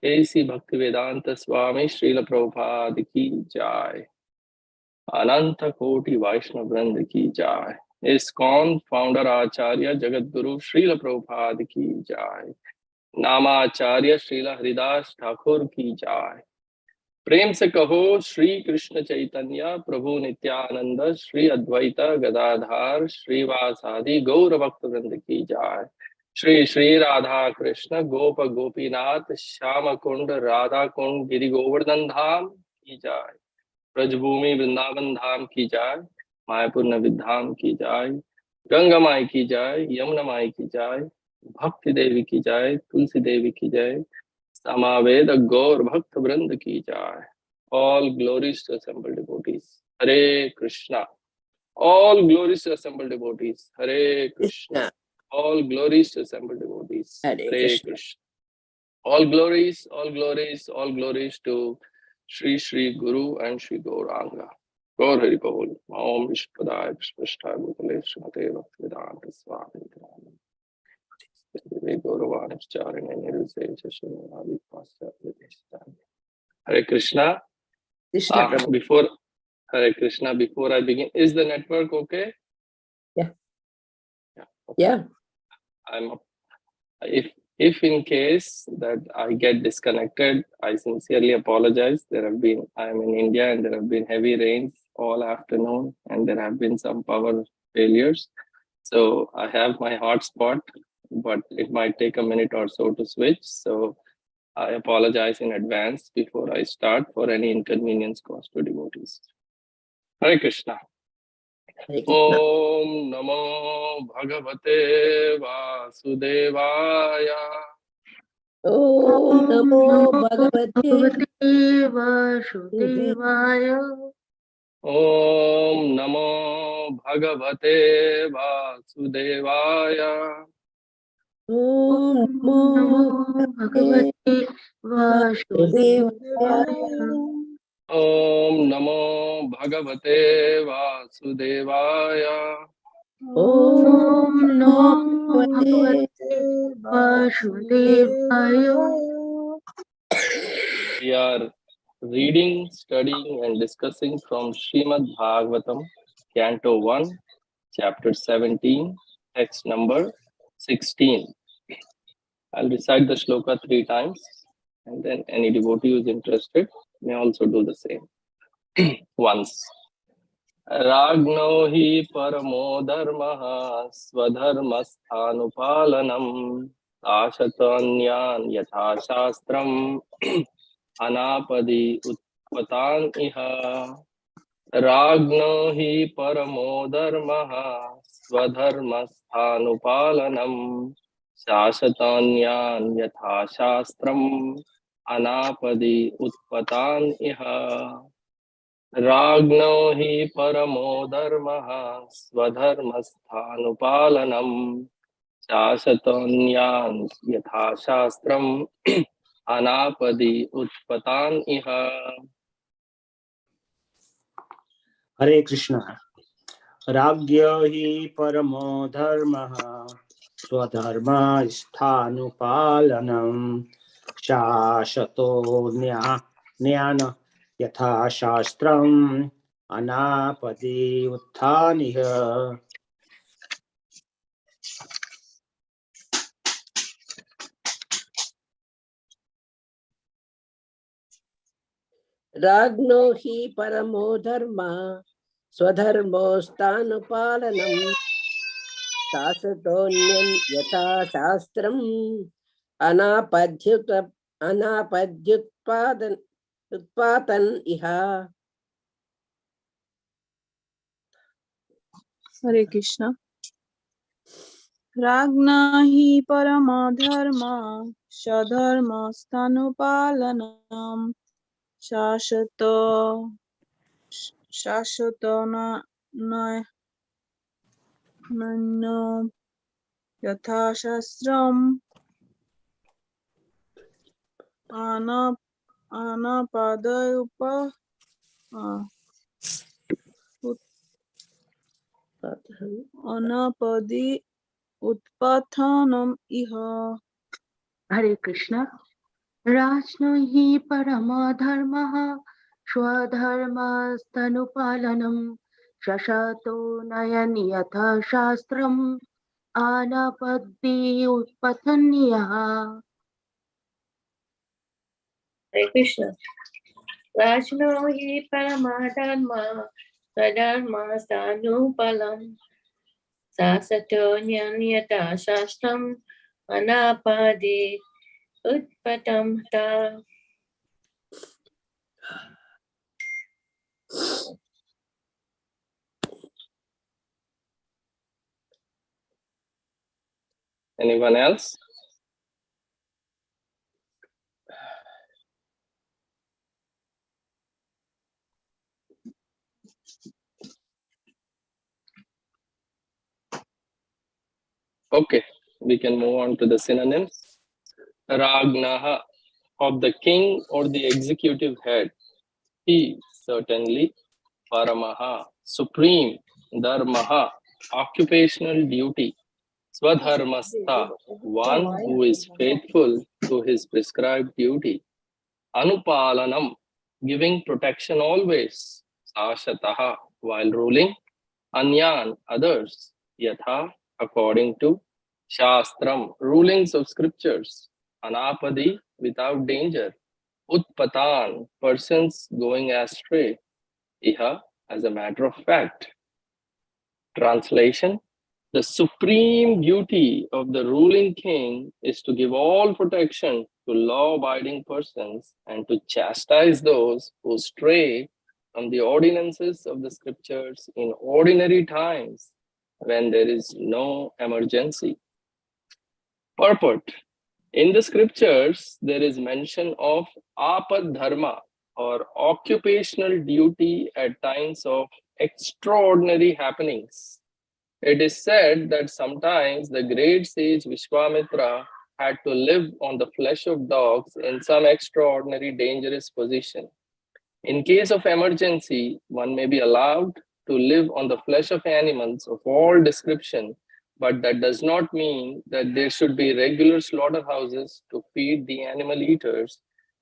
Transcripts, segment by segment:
ऐसी भक्ति वेदांत स्वामी श्रील प्रभुपाद की जय। अनंत कोटि वैष्णव वृंद की जय। इस्कॉन फाउंडर आचार्य जगत गुरु श्रील प्रभुपाद की जय। नामाचार्य श्रील हरिदास ठाकुर की जय। प्रेम से कहो श्री कृष्ण चैतन्य प्रभु नित्यानंद श्री अद्वैत गदाधार श्रीवासादि गौर भक्त वृंद की जय। श्री श्री राधा कृष्ण गोप गोपीनाथ श्याम कुंड राधा कुंड गिरि गोवर्धन धाम की जय। ब्रजभूमि वृंदावन धाम की जय। मायापुर नवधाम की जय। गंगा माई की जय। यमुना माई की जय। भक्ति देवी की जय। तुलसी देवी की जय। समावेद गौर भक्त वृंद की जय। All glories to assembled devotees. Hare Krishna. All glories to assembled devotees. Hare Krishna. All glories to assembled devotees. Hare Krishna. All glories, all glories, all glories to Shri Shri Guru and Shri Gauranga. Gaur Hari Bol. Om Vishpadaya Vishpashtaya Bhutale Srimate Bhaktivedanta Swami Nityananda. Gauravanishcharane Nirvisesha Srimadi Pasya. Hare Krishna. Before Hare Krishna, before I begin, is the network okay? Yeah. Yeah. Okay. Yeah. If in case that I get disconnected, I sincerely apologize. I am in India and there have been heavy rains all afternoon and there have been some power failures. So I have my hotspot, but it might take a minute or so to switch. So I apologize in advance before I start for any inconvenience caused to devotees. Hare Krishna. Om Namo Bhagavate Vasudevaya. Om Namo Bhagavate Vasudevaya. Om Namo Bhagavate Vasudevaya. Om Namo Bhagavate Vasudevaya. Om Namo Bhagavate Vasudevaya. Om Namo Bhagavate Vasudevaya. We are reading, studying and discussing from Srimad Bhagavatam, Canto 1, Chapter 17, text number 16. I'll recite the shloka 3 times and then any devotee who is interested may also do the same. Once. Ragno hi paramo dharmaha swadharmasthanupalanam ashatanyan yatha shastram anapadi utpatan iha. Ragno hi paramo dharmaha swadharmasthanupalanam shasatanyan yatha shastram anapadi utpatan iha. Ragno hi paramo dharmaha swadharmasthanupalanam shasatanyan yatha shastram anapadi utpatan iha. Hare Krishna. Ragya hi paramo dharmaha swadharma sthanupalanam shashato jnana yatha shastram anapadi utthaniha. Ragno hi paramo dharma swadharmo sthanupalanam tasatonyam yatha shastram anapadyutpatan iha. Hare Krishna. Ragna hi parama dharma sadharma sthanupalanam shashata na yatha shastram anapadi utpathanam iha. Hare Krishna. राष्ट्रो हि परमधर्मः स्वधर्मस्तनुपालनं शशतो नयन यथा शास्त्रम् आनापद्ये उत्पतन्यः Hare Krishna. Rajno hi paramadharma sadharma sanupalam sasato nyanyata shastram anapadi utpatam ta. Anyone else? Okay, we can move on to the synonyms. Ragnaha, of the king or the executive head. He, certainly. Paramaha, supreme. Dharmaha, occupational duty. Swadharmastha, one who is faithful to his prescribed duty. Anupalanam, giving protection always. Sashataha, while ruling. Anyan, others. Yatha, according to. Shastram, rulings of scriptures. Anapadi, without danger. Utpatan, persons going astray. Iha, as a matter of fact. Translation: the supreme duty of the ruling king is to give all protection to law-abiding persons and to chastise those who stray from the ordinances of the scriptures in ordinary times when there is no emergency. Purport: in the scriptures, there is mention of apad dharma or occupational duty at times of extraordinary happenings. It is said that sometimes the great sage Vishwamitra had to live on the flesh of dogs in some extraordinary dangerous position. In case of emergency, one may be allowed to live on the flesh of animals of all description, but that does not mean that there should be regular slaughterhouses to feed the animal eaters,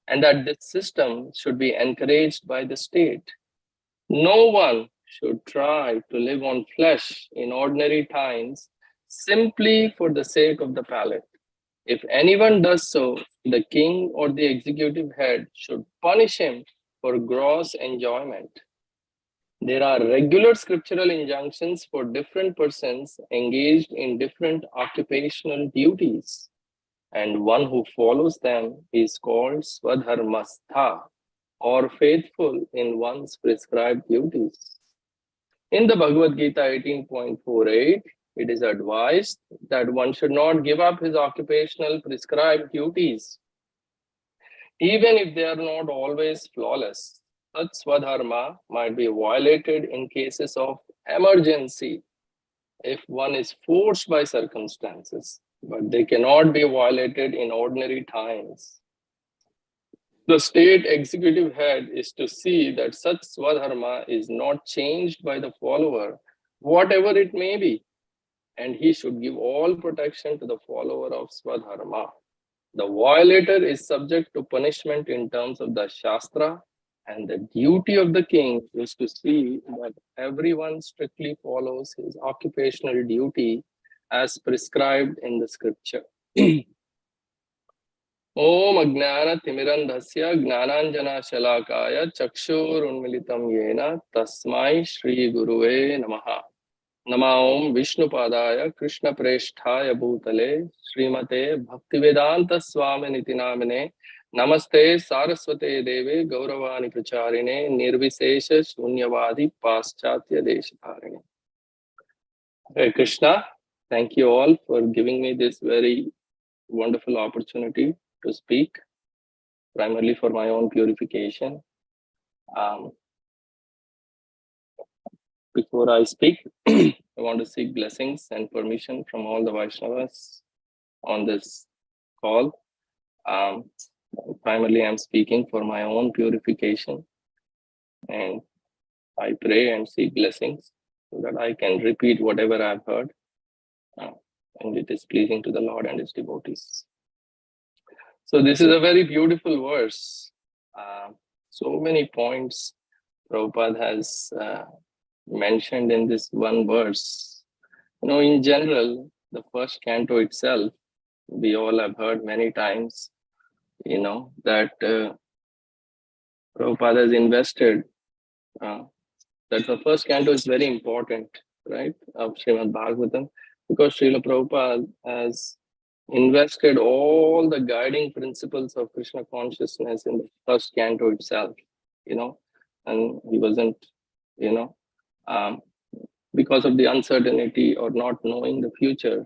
and that this system should be encouraged by the state. No one should try to live on flesh in ordinary times simply for the sake of the palate. If anyone does so, the king or the executive head should punish him for gross enjoyment. There are regular scriptural injunctions for different persons engaged in different occupational duties, and one who follows them is called Swadharmastha, or faithful in one's prescribed duties. In the Bhagavad Gita 18.48, it is advised that one should not give up his occupational prescribed duties, even if they are not always flawless. Such swadharma might be violated in cases of emergency if one is forced by circumstances, but they cannot be violated in ordinary times. The state executive head is to see that such swadharma is not changed by the follower, whatever it may be, and he should give all protection to the follower of swadharma. The violator is subject to punishment in terms of the Shastra, and the duty of the king is to see that everyone strictly follows his occupational duty as prescribed in the scripture. Om Ajnana Timirandhasya Gnananjana Shalakaya Chakshurunmilitam Yena Tasmai Shri Guruve Namaha. Nama Om Vishnupadaya Krishna Presthaya Bhutale Srimate Bhaktivedanta Swami Nitinamine Namaste Saraswate Deve Gauravani Pracharine Nirvisesha Shunyavadi Paschatya Deshatarine. Hare Krishna, thank you all for giving me this very wonderful opportunity to speak, primarily for my own purification. Before I speak, I want to seek blessings and permission from all the Vaishnavas on this call. Primarily, I'm speaking for my own purification, and I pray and seek blessings so that I can repeat whatever I've heard, and it is pleasing to the Lord and His devotees. So this is a very beautiful verse. So many points Prabhupada has mentioned in this one verse. In general, the first canto itself, we all have heard many times, that Prabhupada has invested, that the first canto is very important, right, of Srimad Bhagavatam, because Srila Prabhupada has invested all the guiding principles of Krishna consciousness in the first canto itself, and he wasn't, because of the uncertainty or not knowing the future.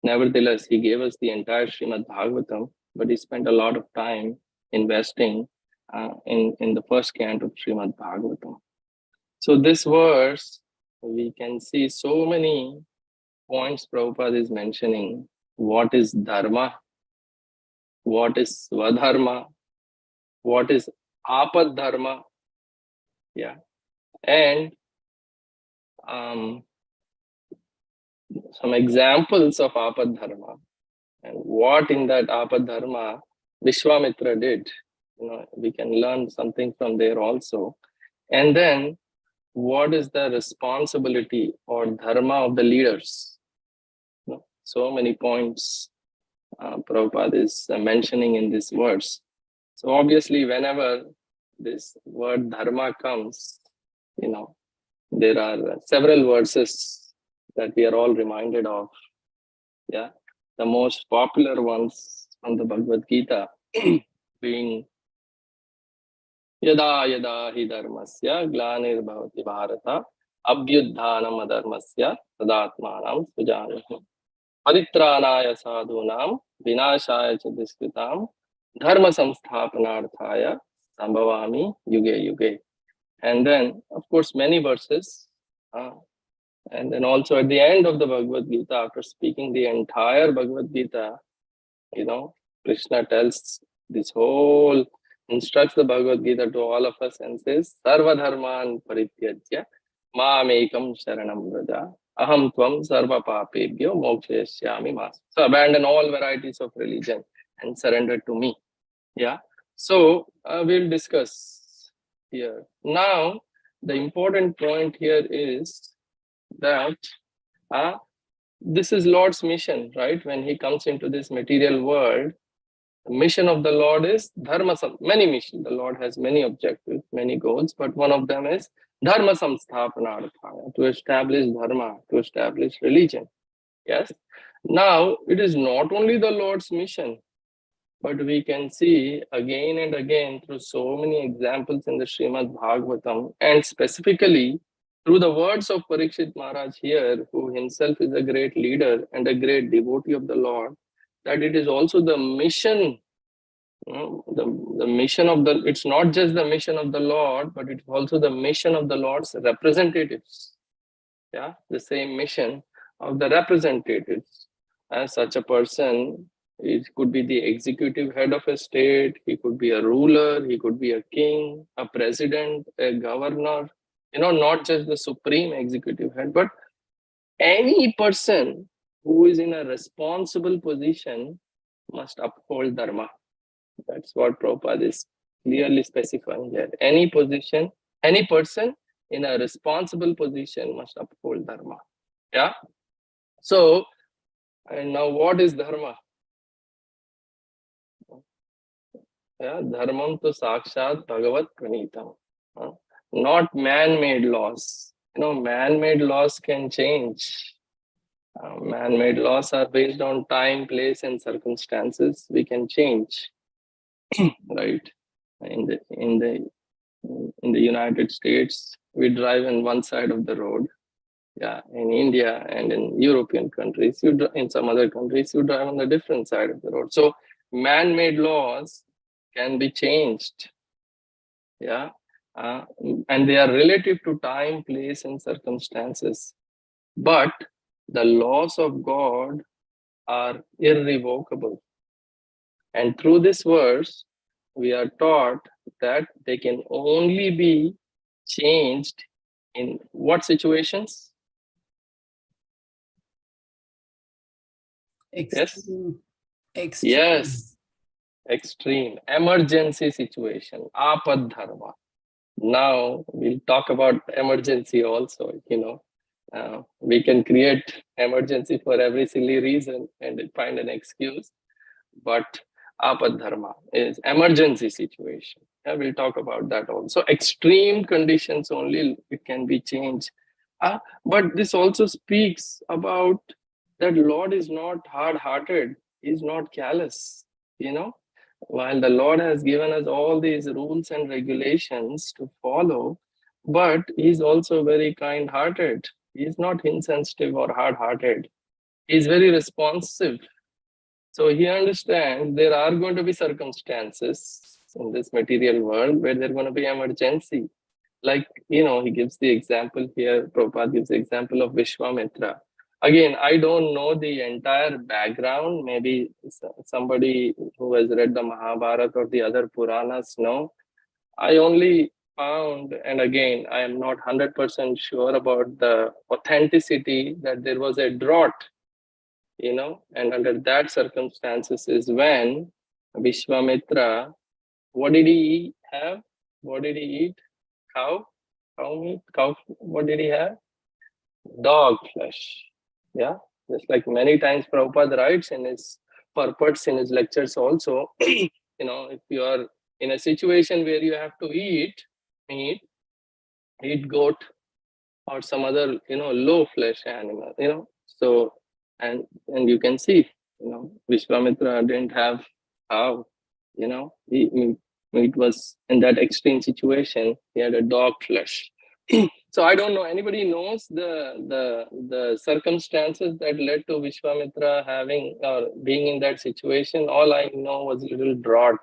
Nevertheless, he gave us the entire Srimad Bhagavatam, but he spent a lot of time investing in the first canto of Srimad Bhagavatam. So this verse, we can see so many points Prabhupada is mentioning. What is dharma? What is svadharma? What is apad dharma? Yeah. And some examples of apad dharma. And what in that apad dharma Vishwamitra did. We can learn something from there also. And then what is the responsibility or dharma of the leaders? So many points Prabhupada is mentioning in this verse. So obviously, whenever this word dharma comes, there are several verses that we are all reminded of. Yeah, the most popular ones from the Bhagavad Gita being Yada yada hi dharmasya glanir-bhavati bharata abhyudhanam adharmasya tadatmanam sujanahu paritranaya sadhunam vinashaya cha diskritam dharma samsthapanarthaya sambhavami yuge yuge. And then, of course, many verses. And then also at the end of the Bhagavad Gita, after speaking the entire Bhagavad Gita, Krishna tells this whole, instructs the Bhagavad Gita to all of us and says, Sarva dharman parityajya mamekam sharanam vraja aham tvam sarva papebhyo mokshayashyami mas. So abandon all varieties of religion and surrender to me. Yeah. So we'll discuss here. Now, the important point here is that this is Lord's mission, right? When he comes into this material world, the mission of the Lord is dharma. Many missions. The Lord has many objectives, many goals, but one of them is dharma samsthapanarthaya, to establish dharma, to establish religion. Yes. Now, it is not only the Lord's mission, but we can see again and again through so many examples in the Srimad Bhagavatam, and specifically through the words of Parikshit Maharaj here, who himself is a great leader and a great devotee of the Lord, that it is also the mission, the mission of the, it's not just the mission of the Lord, but it's also the mission of the Lord's representatives. Yeah, the same mission of the representatives. As such a person, it could be the executive head of a state, he could be a ruler, he could be a king, a president, a governor, not just the supreme executive head, but any person who is in a responsible position must uphold dharma. That's what Prabhupada is clearly specifying here. Any position, any person in a responsible position must uphold dharma. Yeah. So, and now what is dharma? Yeah, dharmam to sakshat bhagavat pranitam. Not man-made laws. Man-made laws can change. Man-made laws are based on time, place, and circumstances. We can change, right? In the United States, we drive on one side of the road. Yeah, in India and in European countries, in some other countries, you drive on the different side of the road. So man-made laws can be changed. Yeah, and they are relative to time, place, and circumstances. But the laws of God are irrevocable. And through this verse, we are taught that they can only be changed in what situations? Extreme. Yes. extreme, emergency situation, apad dharma. Now we'll talk about emergency also, we can create emergency for every silly reason and find an excuse, but apad dharma is emergency situation. Yeah, we'll talk about that also. Extreme conditions only it can be changed. But this also speaks about that Lord is not hard-hearted, he's not callous, while the Lord has given us all these rules and regulations to follow, but he's also very kind-hearted. He's not insensitive or hard-hearted. He's very responsive. So he understands there are going to be circumstances in this material world where there are going to be emergency. Like, he gives the example here, Prabhupada gives the example of Vishwamitra. Again, I don't know the entire background. Maybe somebody who has read the Mahabharata or the other Puranas know. I only found, and again, I am not 100% sure about the authenticity, that there was a drought, and under that circumstances is when Vishwamitra, what did he have? What did he eat? Cow meat, what did he have? Dog flesh. Yeah, just like many times Prabhupada writes in his purports, in his lectures also, if you are in a situation where you have to eat meat, eat goat or some other, low flesh animal, so, and you can see, Vishwamitra didn't have cow, meat was in that extreme situation, he had a dog flesh. So I don't know, anybody knows the circumstances that led to Vishwamitra having or being in that situation? All I know was a little drought.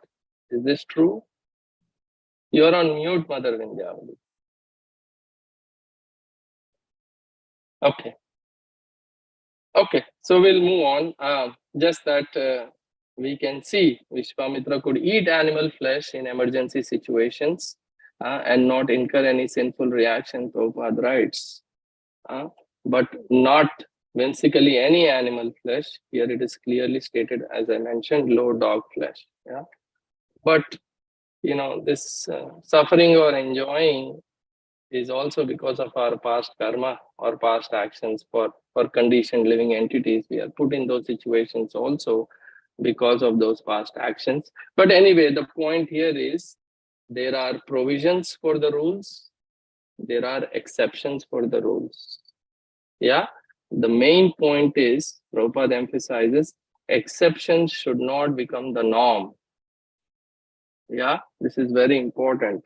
Is this true? You're on mute, Mother Vindhyavali. Okay, so we'll move on. Just that we can see Vishwamitra could eat animal flesh in emergency situations and not incur any sinful reaction, Prabhupada writes. But not whimsically any animal flesh. Here it is clearly stated, as I mentioned, low dog flesh. Yeah, but this suffering or enjoying is also because of our past karma or past actions. For conditioned living entities, we are put in those situations also because of those past actions. But anyway, the point here is there are provisions for the rules, there are exceptions for the rules. Yeah, the main point is, Prabhupada emphasizes, exceptions should not become the norm. Yeah, this is very important.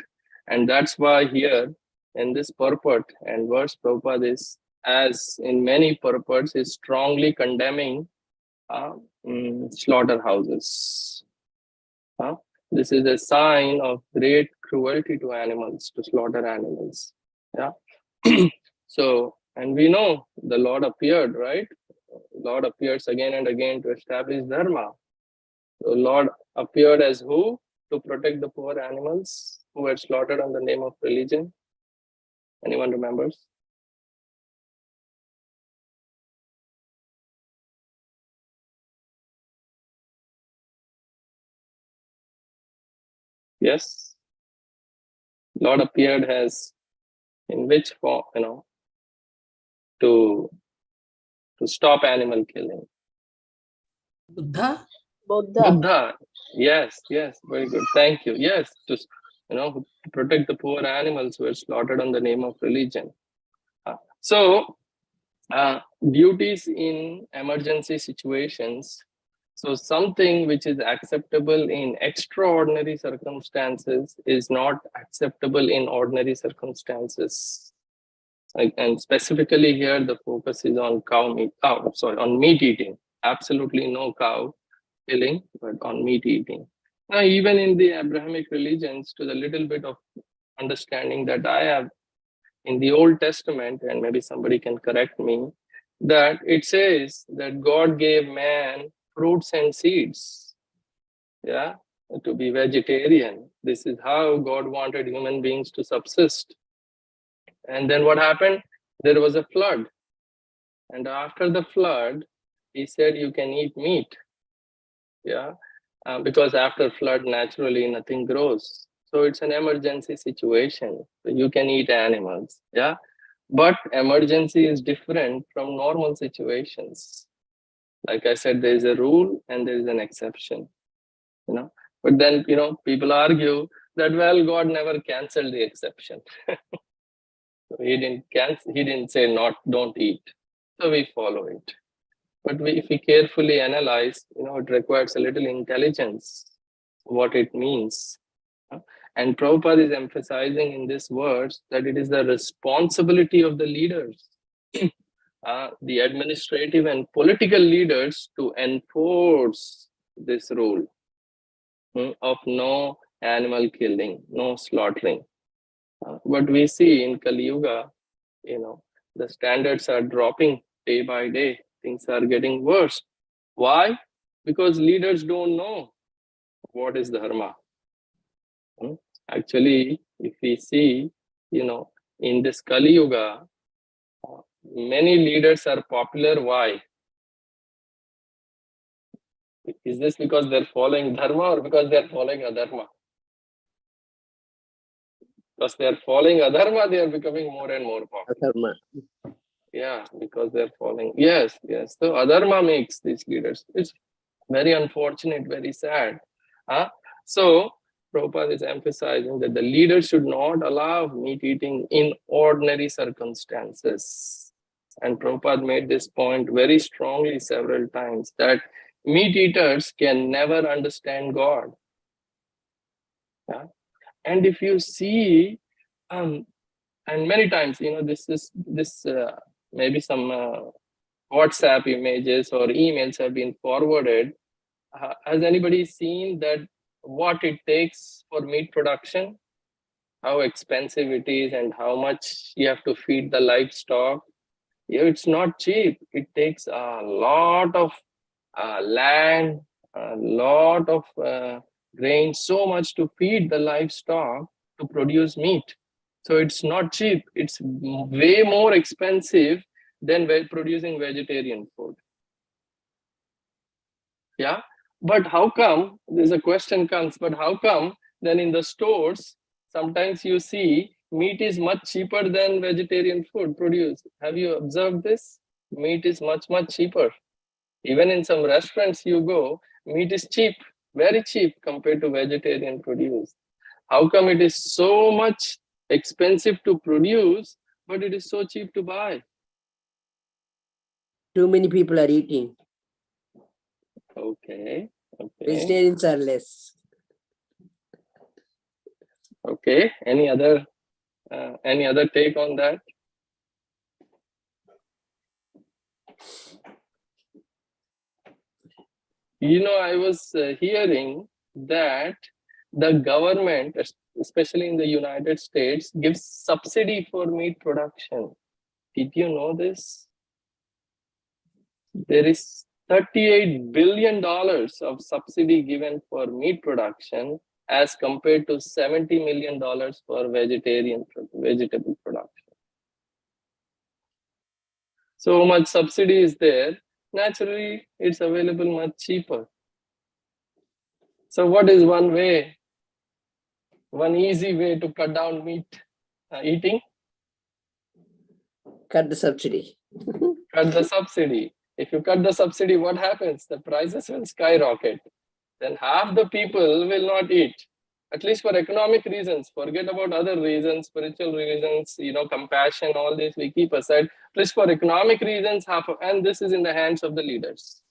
And that's why here in this purport and verse, Prabhupada is, as in many purports, is strongly condemning slaughterhouses. This is a sign of great cruelty to animals, to slaughter animals. Yeah. So, and we know the Lord appeared, right? Lord appears again and again to establish dharma. So Lord appeared as who? To protect the poor animals who were slaughtered on the name of religion. Anyone remembers? Yes. Lord appeared as, in which form, to stop animal killing. Buddha. Buddha. Yes, very good. Thank you. Yes, to protect the poor animals who were slaughtered on the name of religion. So, duties in emergency situations. So something which is acceptable in extraordinary circumstances is not acceptable in ordinary circumstances. And specifically here, the focus is on on meat eating. Absolutely no cow killing, but on meat eating. Now, even in the Abrahamic religions, to the little bit of understanding that I have in the Old Testament, and maybe somebody can correct me, that it says that God gave man fruits and seeds, yeah, to be vegetarian. This is how God wanted human beings to subsist. And then what happened? There was a flood. And after the flood, he said, you can eat meat. Yeah. because after flood, naturally nothing grows. So it's an emergency situation. So you can eat animals, yeah. But emergency is different from normal situations. Like I said, there is a rule and there is an exception, you know. But then, you know, people argue that, well, God never canceled the exception. So he didn't cancel. He didn't say don't eat. So we follow it. But if we carefully analyze, you know, it requires a little intelligence, what it means. And Prabhupada is emphasizing in these words that it is the responsibility of the leaders, the administrative and political leaders, to enforce this rule of no animal killing, no slaughtering. But we see in Kali Yuga, you know, the standards are dropping day by day. Things are getting worse. Why? Because leaders don't know what is dharma. Actually, if we see, you know, in this Kali Yuga, many leaders are popular. Why? Is this because they're following dharma or because they're following adharma? Because they're following adharma, they are becoming more and more popular. Adharma. Yeah, because they're following. Yes, yes. So adharma makes these leaders. It's very unfortunate, very sad. So Prabhupada is emphasizing that the leader should not allow meat eating in ordinary circumstances. And Prabhupada made this point very strongly several times, that meat eaters can never understand God. Yeah? And if you see, and many times, you know, this maybe some WhatsApp images or emails have been forwarded. Has anybody seen that what it takes for meat production? How expensive it is and how much you have to feed the livestock? Yeah, it's not cheap. It takes a lot of land, a lot of grain, so much to feed the livestock to produce meat. So it's not cheap. It's way more expensive than producing vegetarian food. Yeah. But how come, there's a question comes, but how come then in the stores, sometimes you see meat is much cheaper than vegetarian food produced? Have you observed this? Meat is much, much cheaper. Even in some restaurants you go, meat is cheap, very cheap compared to vegetarian produce. How come it is so much expensive to produce, but it is so cheap to buy? Too many people are eating. Okay. Vegetarians are less. Okay. Any other take on that? You know, I was hearing that the government, especially in the United States, gives subsidy for meat production. Did you know this? There is $38 billion of subsidy given for meat production as compared to $70 million for vegetable production. So much subsidy is there. Naturally, it's available much cheaper. So what is one easy way to cut down meat eating? Cut the subsidy. Cut the subsidy. If you cut the subsidy, what happens? The prices will skyrocket. Then half the people will not eat, at least for economic reasons. Forget about other reasons, spiritual reasons, you know, compassion, all this we keep aside. At least for economic reasons, and this is in the hands of the leaders.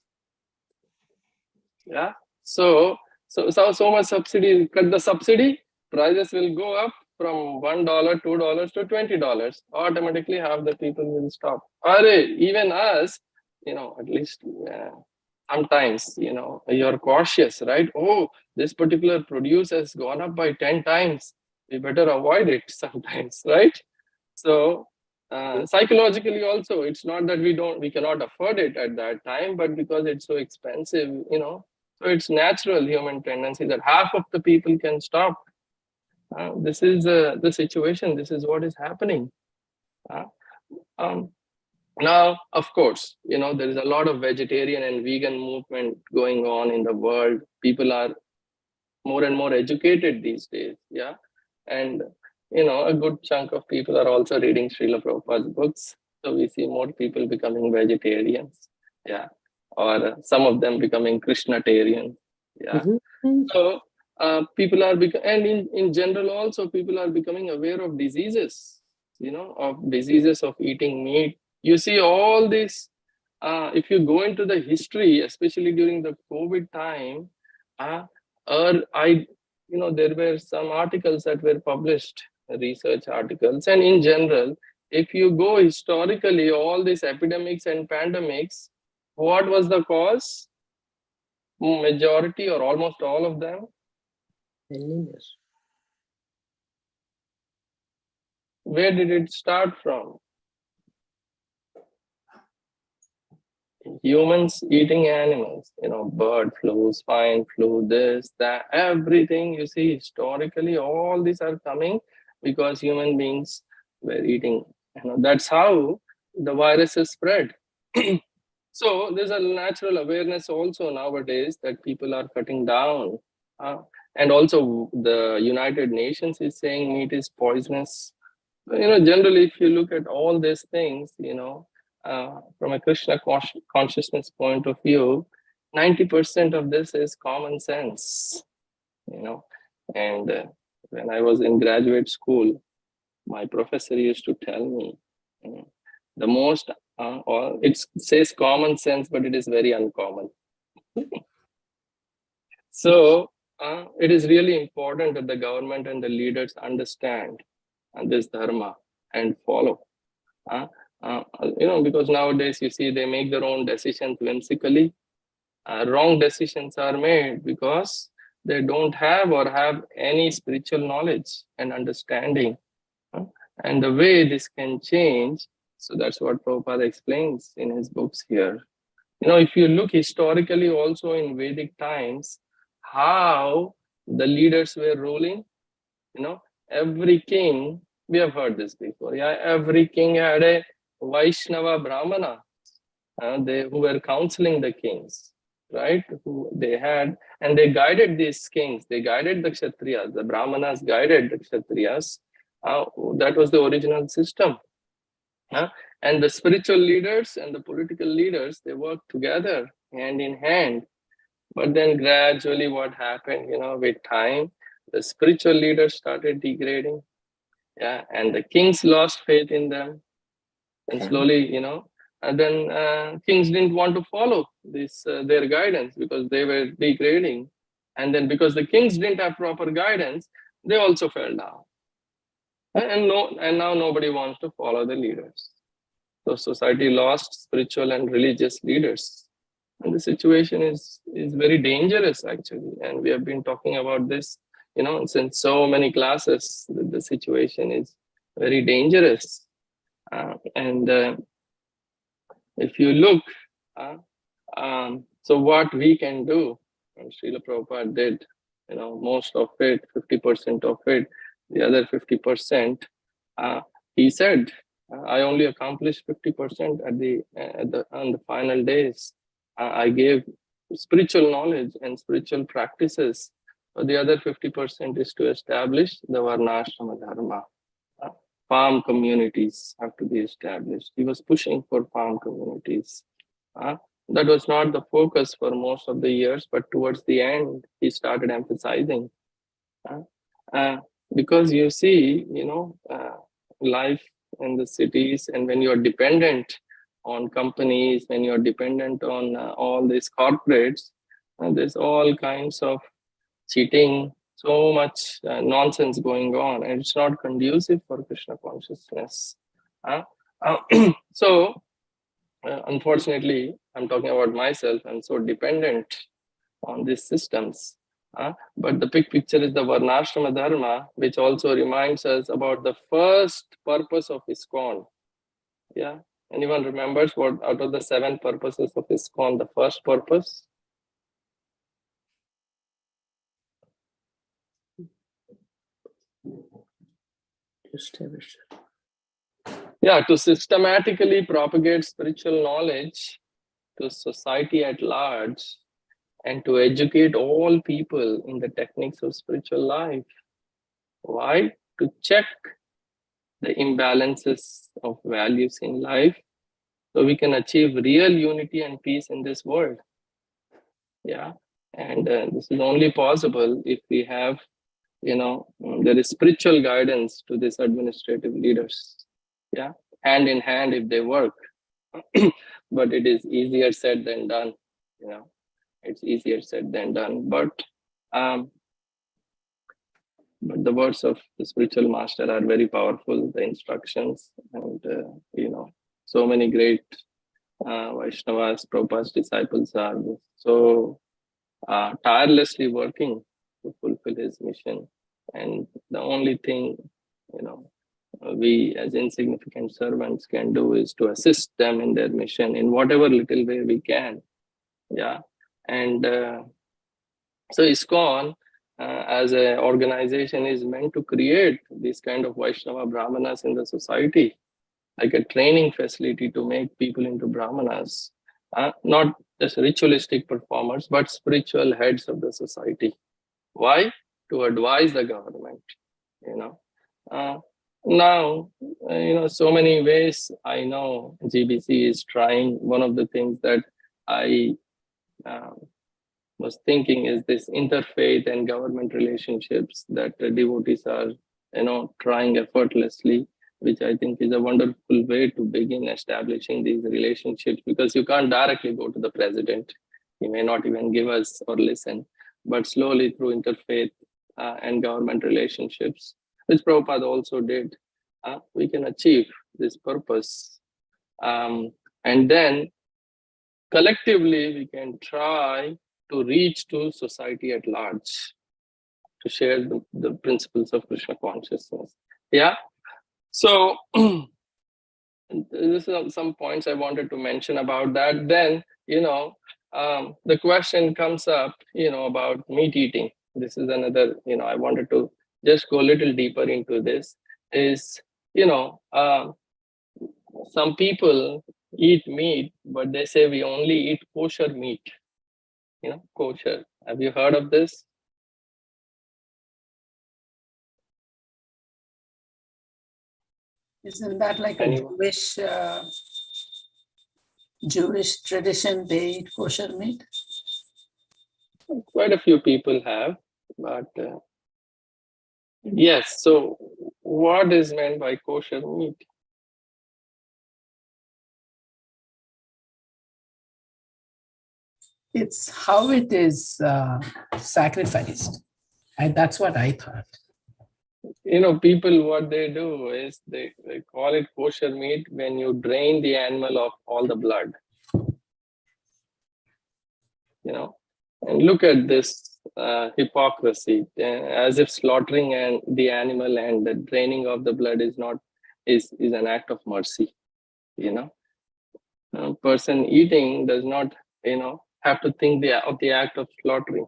Yeah. So much subsidy. Cut the subsidy, prices will go up from $1, $2 to $20. Automatically, half the people will stop. Or even us, you know, at least sometimes, you know, you're cautious, right? Oh, this particular produce has gone up by 10 times. We better avoid it sometimes, right? So psychologically also, it's not that we cannot afford it at that time, but because it's so expensive, you know, so it's natural human tendency that half of the people can stop. This is the situation. This is what is happening. Now, of course, there is a lot of vegetarian and vegan movement going on in the world. People are more and more educated these days. Yeah. And, a good chunk of people are also reading Srila Prabhupada's books. So we see more people becoming vegetarians. Yeah. Or some of them becoming Krishnatarians. Yeah. Mhm. So people are and in general also people are becoming aware of diseases, of diseases of eating meat. You see all this. If you go into the history, especially during the COVID time, or there were some articles that were published, research articles, and in general, if you go historically, all these epidemics and pandemics, what was the cause? Majority or almost all of them, Cleanliness. where did it start from? Humans eating animals, bird flu, swine flu, this, that, everything. You see, historically, all these are coming because human beings were eating. That's how the viruses spread. So there's a natural awareness also nowadays that people are cutting down. Uh, and also the United Nations is saying meat is poisonous. Generally, if you look at all these things, from a Krishna consciousness point of view, 90% of this is common sense, And when I was in graduate school, my professor used to tell me, the most, or it says common sense, but it is very uncommon. So it is really important that the government and the leaders understand this dharma and follow. Because nowadays you see they make their own decisions whimsically. Wrong decisions are made because they don't have or have any spiritual knowledge and understanding. And the way this can change, so that's what Prabhupada explains in his books here. If you look historically also in Vedic times, how the leaders were ruling, every king, we have heard this before, yeah, every king had a Vaishnava Brahmana, who were counseling the kings, right? Who they had, and they guided these kings, they guided the Kshatriyas, the Brahmanas guided the Kshatriyas. That was the original system. And the spiritual leaders and the political leaders, they worked together hand in hand. But then gradually what happened, with time, the spiritual leaders started degrading. Yeah, and the kings lost faith in them. And slowly, and then kings didn't want to follow this their guidance because they were degrading. And then because the kings didn't have proper guidance, they also fell down. And now nobody wants to follow the leaders. So society lost spiritual and religious leaders. And the situation is very dangerous actually. And we have been talking about this, since so many classes, the situation is very dangerous. And if you look, so what we can do, and Srila Prabhupada did, most of it, 50% of it, the other 50%, he said, I only accomplished 50% on the final days. I gave spiritual knowledge and spiritual practices. But the other 50% is to establish the Varnashrama Dharma. Farm communities have to be established. He was pushing for farm communities. That was not the focus for most of the years, but towards the end, he started emphasizing. Because you see, life in the cities, and when you're dependent on companies, when you're dependent on all these corporates, there's all kinds of cheating, so much nonsense going on, and it's not conducive for Krishna consciousness. So, unfortunately, I'm talking about myself, I'm so dependent on these systems. But the big picture is the Varnashrama Dharma, which also reminds us about the first purpose of ISKCON. Yeah, anyone remembers what out of the 7 purposes of ISKCON, the first purpose? to systematically propagate spiritual knowledge to society at large and to educate all people in the techniques of spiritual life. Why? To check the imbalances of values in life so we can achieve real unity and peace in this world. And this is only possible if we have, there is spiritual guidance to these administrative leaders. Hand in hand if they work. But it is easier said than done. It's easier said than done. But the words of the spiritual master are very powerful, the instructions, and so many great Vaishnavas, Prabhupada's disciples are so tirelessly working to fulfill his mission. And the only thing, we as insignificant servants can do is to assist them in their mission in whatever little way we can. And so ISKCON as an organization is meant to create this kind of Vaishnava Brahmanas in the society, like a training facility to make people into Brahmanas, not just ritualistic performers, but spiritual heads of the society. Why? To advise the government, now, so many ways I know GBC is trying. One of the things that I was thinking is this interfaith and government relationships that the devotees are, trying effortlessly, which I think is a wonderful way to begin establishing these relationships, because you can't directly go to the president. He may not even give us or listen, but slowly through interfaith and government relationships, which Prabhupada also did, we can achieve this purpose. And then collectively, we can try to reach to society at large, to share the principles of Krishna consciousness. So this is some points I wanted to mention about that. Then, the question comes up, about meat eating. This is another, I wanted to just go a little deeper into this, is, some people eat meat, but they say we only eat kosher meat. Kosher. Have you heard of this? Isn't that like a Jewish tradition? They eat kosher meat? Quite a few people have, but yes. So what is meant by kosher meat? It's how it is sacrificed. And that's what I thought. People, what they do is they call it kosher meat when you drain the animal of all the blood. And look at this hypocrisy, as if slaughtering the animal and the draining of the blood is an act of mercy. A person eating does not, have to think of the act of slaughtering.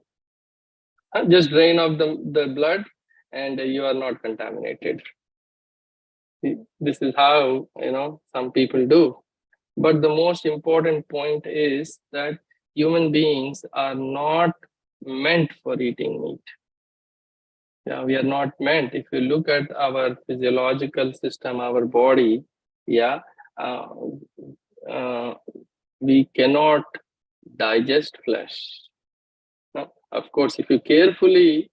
Just drain off the blood and you are not contaminated. This is how, some people do. But the most important point is that human beings are not meant for eating meat. We are not meant. If you look at our physiological system, our body, we cannot digest flesh. Now, of course, if you carefully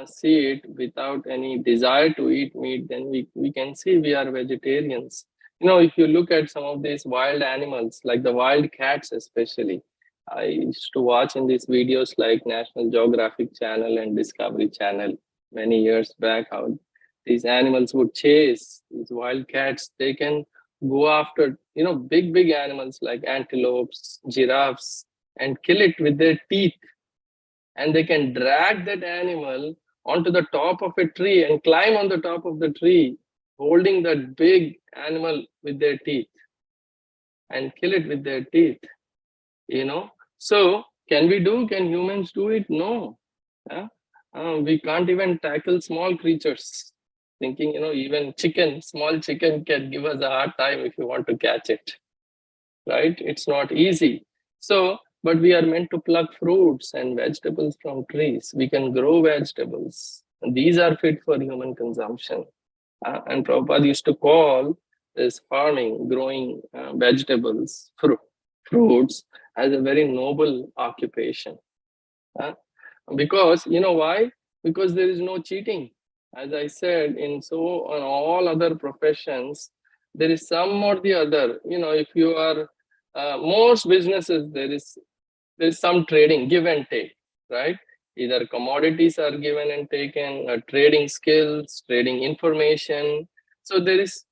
see it without any desire to eat meat, then we can see we are vegetarians. If you look at some of these wild animals, like the wild cats especially, I used to watch in these videos like National Geographic Channel and Discovery Channel many years back, how these animals would chase these wild cats. They can go after, big animals like antelopes, giraffes, and kill it with their teeth. And they can drag that animal onto the top of a tree and climb on the top of the tree, holding that big animal with their teeth and kill it with their teeth. So can humans do it? No. We can't even tackle small creatures. thinking, even small chicken can give us a hard time if you want to catch it, right? It's not easy. So, but we are meant to pluck fruits and vegetables from trees. We can grow vegetables. And these are fit for human consumption. And Prabhupada used to call this farming, growing vegetables, fruits, as a very noble occupation. Because, why? Because there is no cheating. As I said, on all other professions, there is some or the other. If you are, most businesses, there is some trading, give and take, right? Either commodities are given and taken, trading skills, trading information. So there is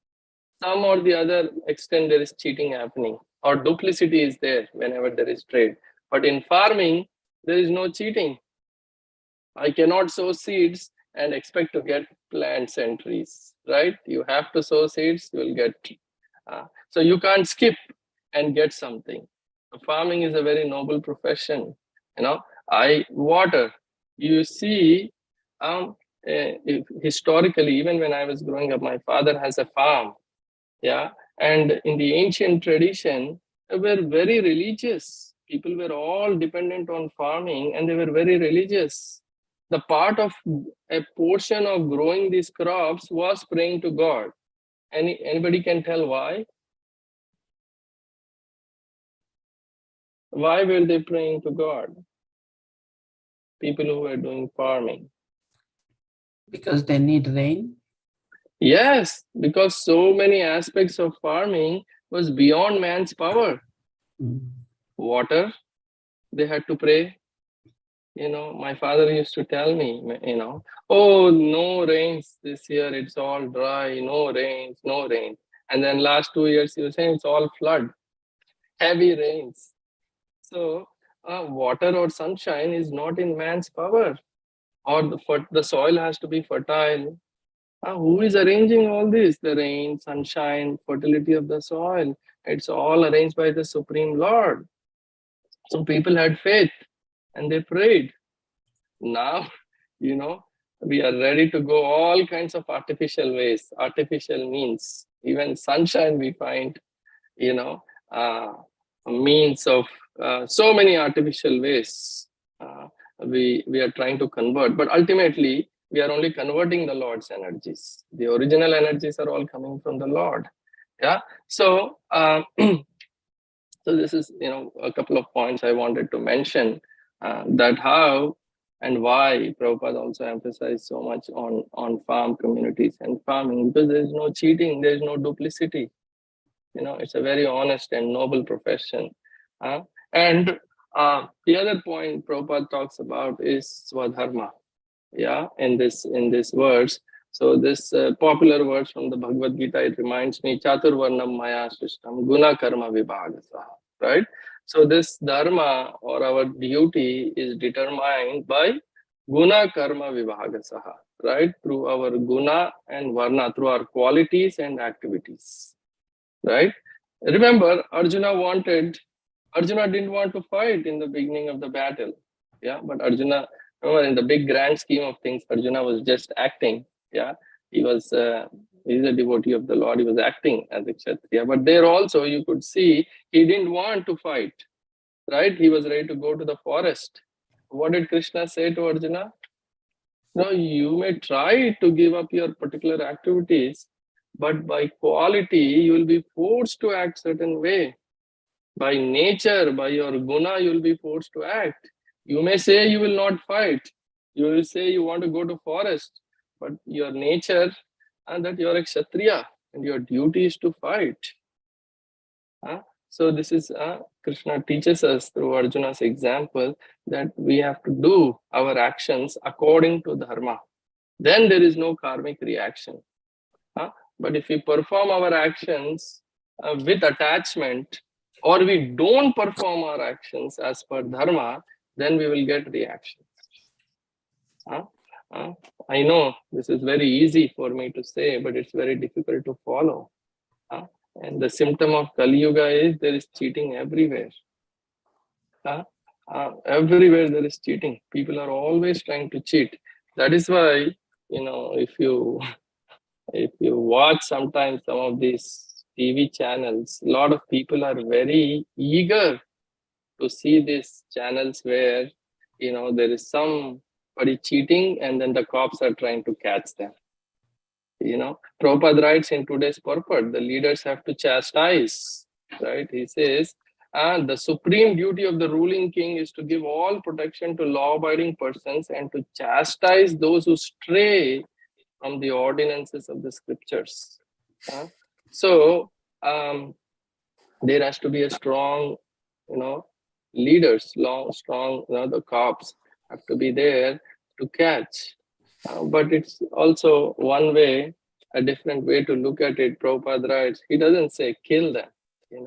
some or the other extent there is cheating happening, or duplicity is there whenever there is trade. But in farming, there is no cheating. I cannot sow seeds and expect to get plants and trees, right? You have to sow seeds, you will get. So you can't skip and get something. Farming is a very noble profession. Water. You see, historically, even when I was growing up, my father has a farm. Yeah, and in the ancient tradition, they were very religious. People were all dependent on farming, and they were very religious. The part of a portion of growing these crops was praying to God. Anybody can tell why? Why were they praying to God? People who were doing farming. Because they need rain. Yes, because so many aspects of farming was beyond man's power. Water, they had to pray. My father used to tell me, oh, no rains this year, it's all dry, no rains, no rain. And then last 2 years, he was saying it's all flood, heavy rains. So water or sunshine is not in man's power, or the soil has to be fertile. Who is arranging all this? The rain, sunshine, fertility of the soil. It's all arranged by the Supreme Lord. So people had faith and they prayed. Now, we are ready to go all kinds of artificial ways, artificial means. Even sunshine we find, means of so many artificial ways we are trying to convert. But ultimately, we are only converting the Lord's energies. The original energies are all coming from the Lord. Yeah. So, so this is, a couple of points I wanted to mention, that how and why Prabhupada also emphasized so much on farm communities and farming, because there is no cheating, there is no duplicity. It's a very honest and noble profession. And the other point Prabhupada talks about is Swadharma. Yeah, in this verse. So this popular verse from the Bhagavad Gita, it reminds me, Chaturvarnam Maya Srishtam Guna Karma Vibhagasaha, right? So this dharma or our duty is determined by Guna Karma Vibhagasaha, right? Through our guna and varna, through our qualities and activities, right? Remember, Arjuna didn't want to fight in the beginning of the battle. Yeah, but Arjuna, remember, in the big grand scheme of things, Arjuna was just acting. Yeah, he's a devotee of the Lord. He was acting as a Kshatriya. But there also you could see he didn't want to fight, right? He was ready to go to the forest. What did Krishna say to Arjuna? No, you may try to give up your particular activities, but by quality, you will be forced to act certain way. By nature, by your guna, you will be forced to act. You may say you will not fight. You will say you want to go to forest, but your nature and that you are a Kshatriya and your duty is to fight. So this is Krishna teaches us through Arjuna's example that we have to do our actions according to dharma. Then there is no karmic reaction. But if we perform our actions with attachment, or we don't perform our actions as per dharma, then we will get reactions. I know this is very easy for me to say, but it's very difficult to follow. And the symptom of Kali Yuga is there is cheating everywhere. Everywhere there is cheating. People are always trying to cheat. That is why, if you If you watch sometimes some of these TV channels, a lot of people are very eager to see these channels where, there is somebody cheating and then the cops are trying to catch them. Prabhupada writes in today's purport, the leaders have to chastise, right? He says, the supreme duty of the ruling king is to give all protection to law-abiding persons and to chastise those who stray from the ordinances of the scriptures. So there has to be a strong, leaders, strong, the cops have to be there to catch. But it's also one way, a different way to look at it. Prabhupada writes, he doesn't say kill them, he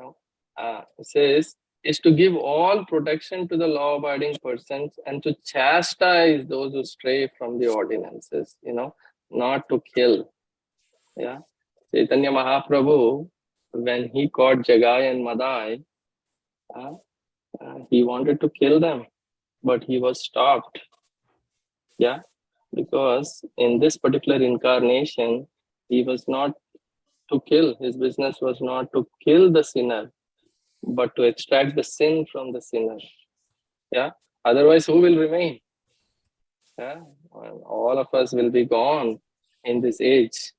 says, is to give all protection to the law-abiding persons and to chastise those who stray from the ordinances, not to kill. Yeah. Chaitanya Mahaprabhu, when he caught Jagai and Madai, he wanted to kill them, but he was stopped. Yeah. Because in this particular incarnation, he was not to kill. His business was not to kill the sinner, but to extract the sin from the sinner. Yeah. Otherwise, who will remain? Yeah. All of us will be gone in this age.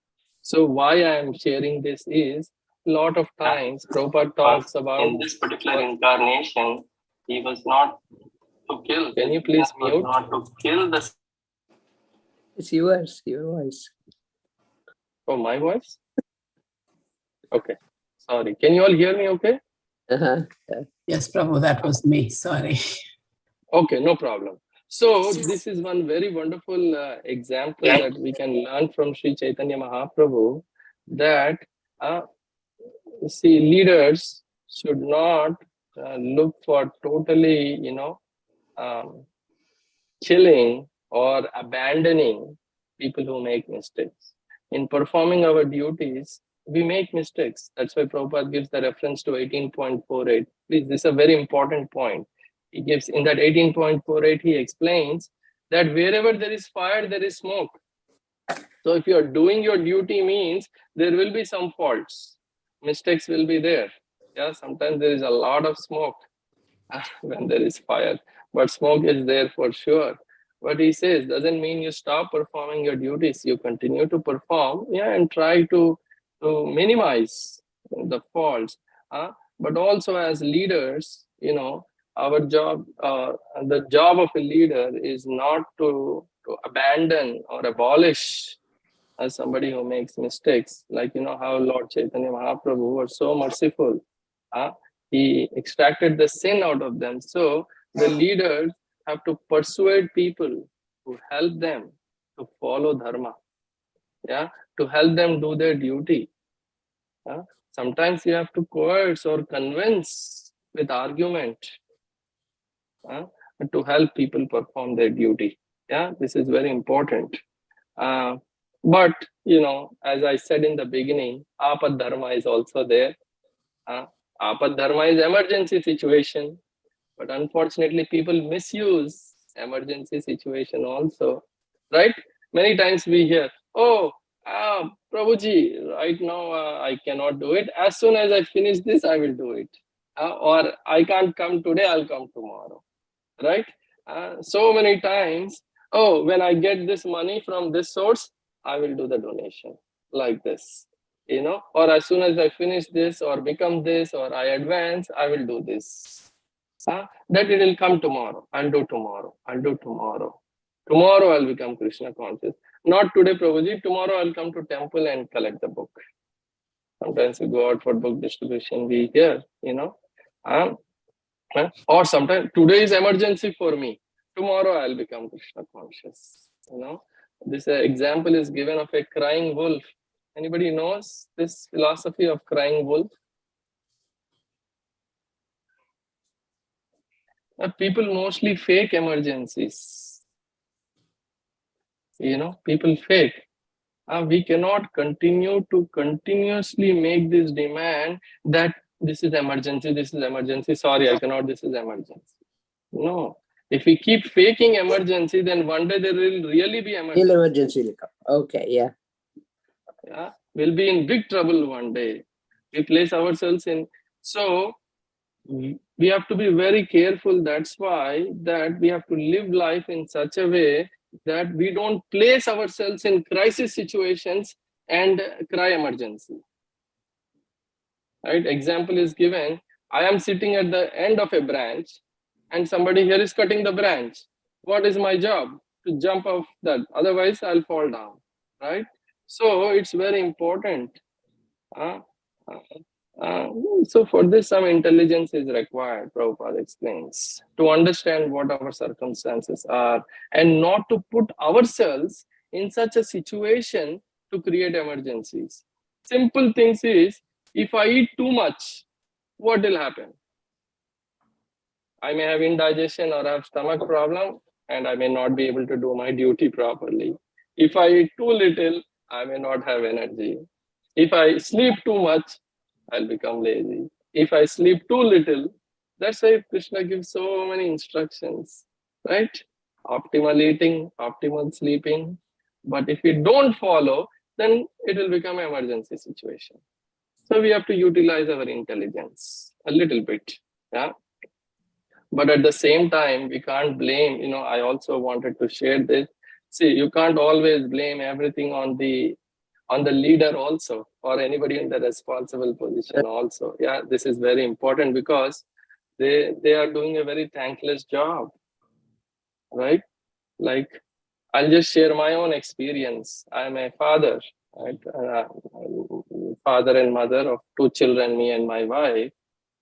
So why I am sharing this is, a lot of times Prabhupada talks about in this particular incarnation, he was not to kill. Can you please mute? Not to kill the. It's yours, your voice. Oh, my voice? Okay. Sorry. Can you all hear me okay? Yes, Prabhu, that was me. Sorry. Okay, no problem. So this is one very wonderful example that we can learn from Sri Chaitanya Mahaprabhu, that leaders should not look for totally, killing or abandoning people who make mistakes. In performing our duties, we make mistakes. That's why Prabhupada gives the reference to 18.48. Please, this is a very important point. He gives in that 18.48, he explains that wherever there is fire, there is smoke. So if you are doing your duty means there will be some faults. Mistakes will be there. Yeah, sometimes there is a lot of smoke when there is fire, but smoke is there for sure. What he says doesn't mean you stop performing your duties. You continue to perform, and try to minimize the faults. But also as leaders, our job, the job of a leader is not to abandon or abolish as somebody who makes mistakes. Like, how Lord Chaitanya Mahaprabhu was so merciful. He extracted the sin out of them. So the leaders have to persuade people to help them to follow dharma, to help them do their duty. Sometimes you have to coerce or convince with argument to help people perform their duty. This is very important. But as I said in the beginning, apad dharma is also there. Apad dharma is emergency situation, but unfortunately people misuse emergency situation also, right? Many times we hear, oh, Prabhuji, right now I cannot do it. As soon as I finish this, I will do it. Or I can't come today, I'll come tomorrow, right? So many times, oh, when I get this money from this source, I will do the donation, like this. Or as soon as I finish this or become this or I advance, I will do this. That it will come tomorrow. I'll do tomorrow. I'll do tomorrow. Tomorrow I'll become Krishna conscious. Not today, Prabhuji. Tomorrow I'll come to temple and collect the book. Sometimes we go out for book distribution. We hear, or sometimes today is emergency for me. Tomorrow I'll become Krishna conscious. This example is given of a crying wolf. Anybody knows this philosophy of crying wolf? People mostly fake emergencies. People fake. We cannot continue to continuously make this demand that this is emergency, sorry, I cannot, this is emergency. No. If we keep faking emergency, then one day there will really be emergency. Emergency will come. Okay, yeah. Yeah, we'll be in big trouble one day. We place ourselves in. So we have to be very careful. That's why that we have to live life in such a way that we don't place ourselves in crisis situations and cry emergency. Right? Example is given. I am sitting at the end of a branch and somebody here is cutting the branch. What is my job? To jump off that. Otherwise, I'll fall down. Right? So it's very important. Uh, uh, so for this, some intelligence is required, Prabhupada explains, to understand what our circumstances are and not to put ourselves in such a situation to create emergencies. Simple things is, if I eat too much, what will happen? I may have indigestion or have stomach problem and I may not be able to do my duty properly. If I eat too little, I may not have energy. If I sleep too much, I'll become lazy. If I sleep too little, that's why Krishna gives so many instructions, right? Optimal eating, optimal sleeping. But if we don't follow, then it will become an emergency situation. So we have to utilize our intelligence a little bit. Yeah. But at the same time, we can't blame, I also wanted to share this. See, you can't always blame everything on the leader also, or anybody in the responsible position also. Yeah, this is very important because they are doing a very thankless job, right? Like, I'll just share my own experience. I'm a father, right? Father and mother of 2 children, me and my wife.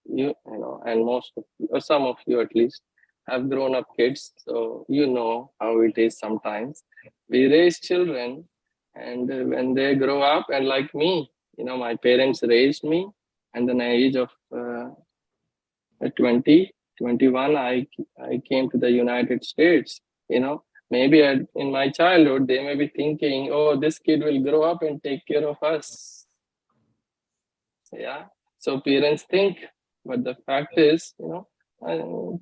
And most of you, or some of you at least, have grown up kids, so you know how it is sometimes. We raise children, and when they grow up, and like me, my parents raised me, and then at the age of 20, 21, I came to the United States. Maybe in my childhood, they may be thinking, oh, this kid will grow up and take care of us. Yeah. So parents think, but the fact is,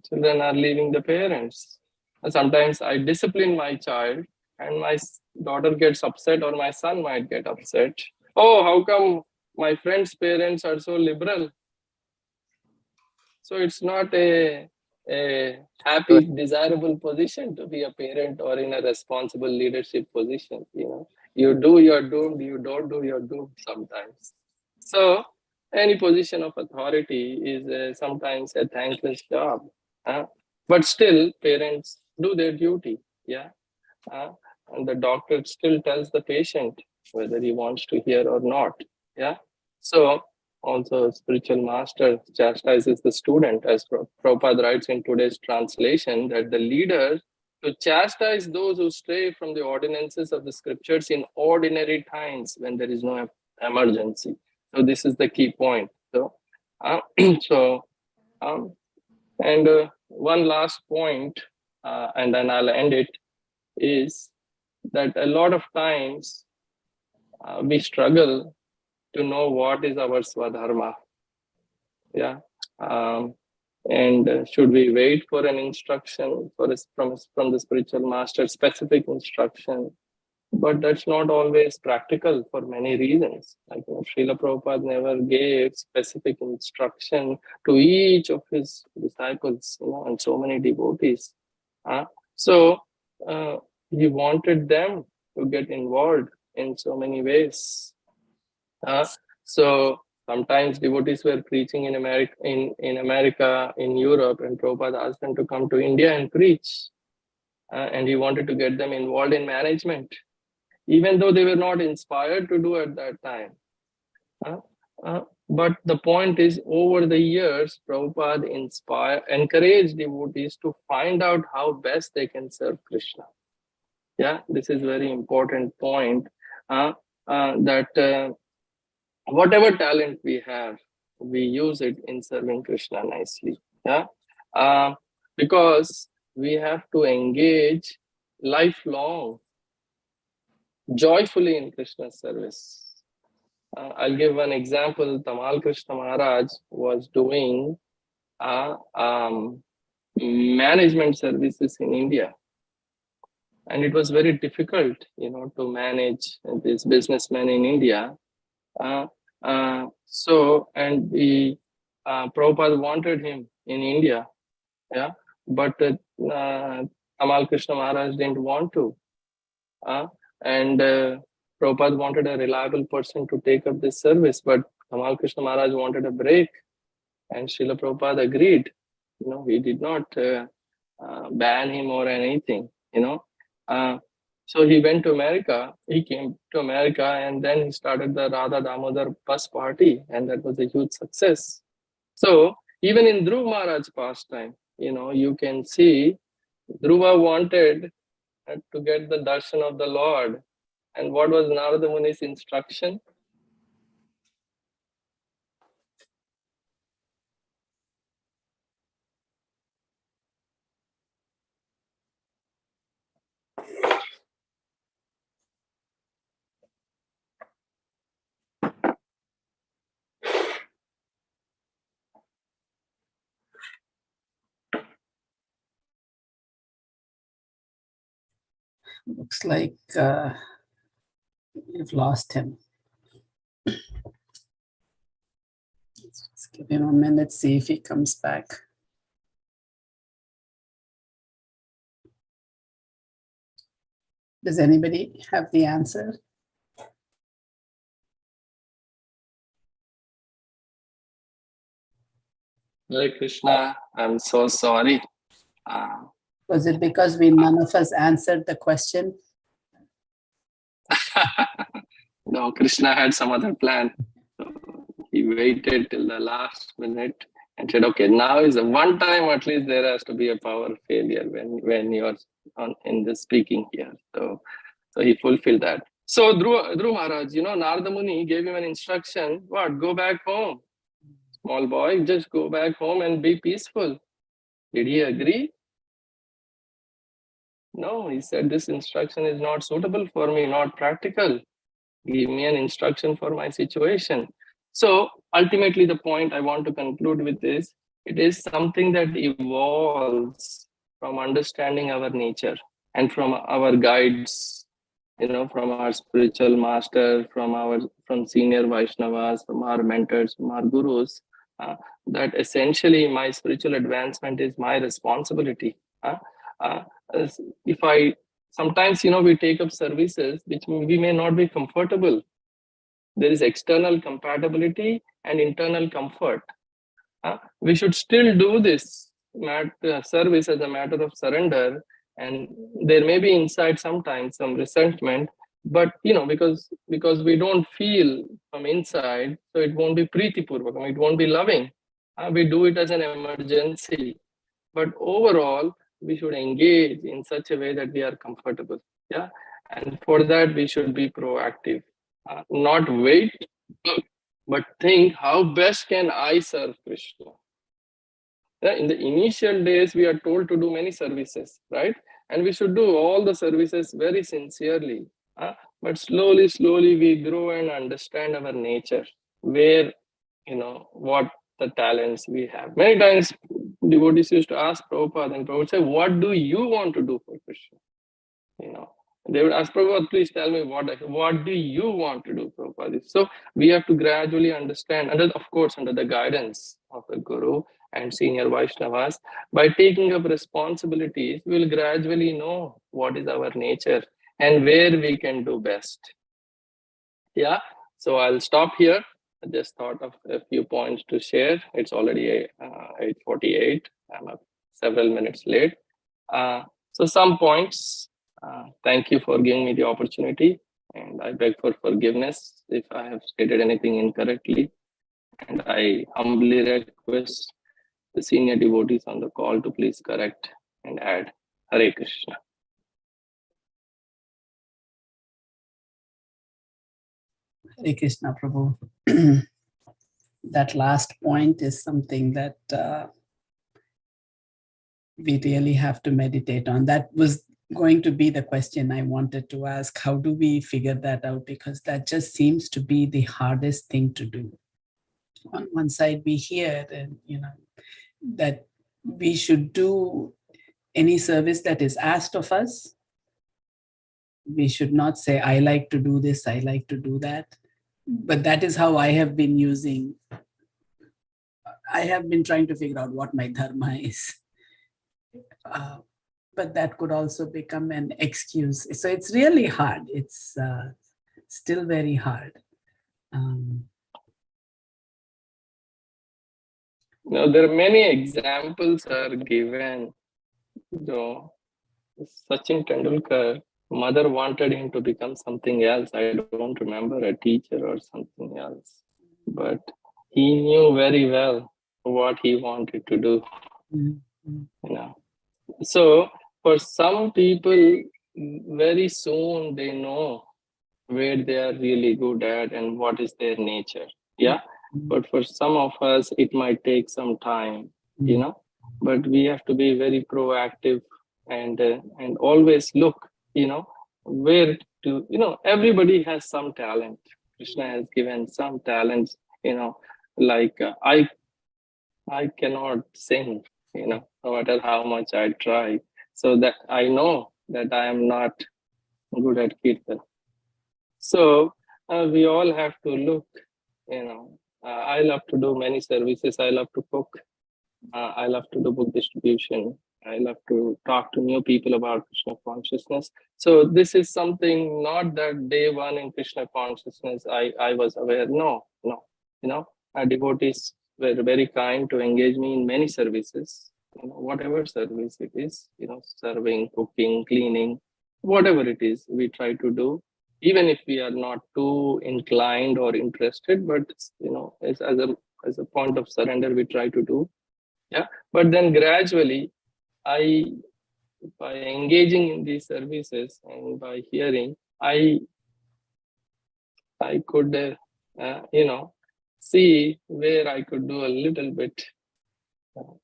children are leaving the parents. Sometimes I discipline my child and my daughter gets upset or my son might get upset. Oh, how come my friend's parents are so liberal? So it's not a happy, desirable position to be a parent or in a responsible leadership position. You do, you're doomed. You don't do, you're doomed sometimes. So any position of authority is sometimes a thankless job. But still, parents do their duty. Yeah. And the doctor still tells the patient whether he wants to hear or not. Yeah. So also spiritual master chastises the student, as Prabhupada writes in today's translation, that the leader to chastise those who stray from the ordinances of the scriptures in ordinary times when there is no emergency. So this is the key point. So, one last point, and then I'll end it, is that a lot of times we struggle to know what is our swadharma. Yeah. And should we wait for an instruction from the spiritual master, specific instruction? But that's not always practical for many reasons. Like Srila Prabhupada never gave specific instruction to each of his disciples, and so many devotees. So he wanted them to get involved in so many ways. So sometimes devotees were preaching in America, in Europe, and Prabhupada asked them to come to India and preach. And he wanted to get them involved in management, even though they were not inspired to do at that time. But the point is, over the years, Prabhupada encouraged devotees to find out how best they can serve Krishna. Yeah, this is very important point, that whatever talent we have, we use it in serving Krishna nicely. Yeah, because we have to engage lifelong, joyfully in Krishna's service. I'll give one example. Tamal Krishna Maharaj was doing management services in India. and it was very difficult, to manage this businessman in India. And the Prabhupada wanted him in India, yeah, but Amal Krishna Maharaj didn't want to, and Prabhupada wanted a reliable person to take up this service, but Amal Krishna Maharaj wanted a break, and Srila Prabhupada agreed. He did not ban him or anything. So he went to America. He came to America, and then he started the Radha Damodar bus party, and that was a huge success. So even in Dhruv Maharaj's pastime, you can see Dhruva wanted to get the darshan of the Lord. And what was Narada Muni's instruction? Looks like we've lost him. Let's just give him a minute, see if he comes back. Does anybody have the answer? Hare Krishna, I'm so sorry. Was it because none of us answered the question? No, Krishna had some other plan. So he waited till the last minute and said, okay, now is the one time at least there has to be a power failure when you're in the speaking here. So he fulfilled that. So Dhruv Maharaj, Narada Muni gave him an instruction, what, go back home. Small boy, just go back home and be peaceful. Did he agree? No, he said, this instruction is not suitable for me, not practical. Give me an instruction for my situation. So ultimately, the point I want to conclude with is, it is something that evolves from understanding our nature and from our guides, from our spiritual master, from senior Vaishnavas, from our mentors, from our gurus, that essentially my spiritual advancement is my responsibility. Sometimes, we take up services which we may not be comfortable. There is external compatibility and internal comfort. We should still do this service as a matter of surrender, and there may be inside sometimes some resentment, but because we don't feel from inside, so it won't be Preeti Purvakam, it won't be loving. We do it as an emergency, but overall we should engage in such a way that we are comfortable. Yeah, and for that we should be proactive, not wait, but think, how best can I serve Krishna? In the initial days, we are told to do many services, right? And we should do all the services very sincerely. But slowly, we grow and understand our nature, where, what the talents we have. Many times, devotees used to ask Prabhupada, and Prabhupada said, what do you want to do for Krishna? They would ask Prabhupada, please tell me what do you want to do, Prabhupada? So we have to gradually understand, under the guidance of the Guru and senior Vaishnavas. By taking up responsibilities, we will gradually know what is our nature and where we can do best. Yeah, so I'll stop here. I just thought of a few points to share. It's already 8:48. I'm several minutes late. So some points. Thank you for giving me the opportunity, and I beg for forgiveness if I have stated anything incorrectly. And I humbly request the senior devotees on the call to please correct and add. Hare Krishna. Hare Krishna, Prabhu. That last point is something that we really have to meditate on. That was going to be the question I wanted to ask. How do we figure that out? Because that just seems to be the hardest thing to do. On one side, we hear that we should do any service that is asked of us, we should not say, I like to do this, I like to do that. But that is how I have been trying to figure out what my dharma is. But that could also become an excuse. So it's really hard. It's still very hard. Now, there are many examples are given. Though Sachin Tendulkar, mother wanted him to become something else. I don't remember, a teacher or something else. But he knew very well what he wanted to do. So for some people, very soon they know where they are really good at and what is their nature. But for some of us, it might take some time, but we have to be very proactive and always look, where to, everybody has some talent. Krishna has given some talents, like I cannot sing, no matter how much I try. So that I know that I am not good at kirtan. So we all have to look, I love to do many services. I love to cook. I love to do book distribution. I love to talk to new people about Krishna consciousness. So this is something not that day one in Krishna consciousness I was aware. No. Our devotees were very kind to engage me in many services, whatever service it is, serving, cooking, cleaning, whatever it is, we try to do, even if we are not too inclined or interested, but as a point of surrender, we try to do. But then gradually, by engaging in these services and by hearing, I could, see where I could do a little bit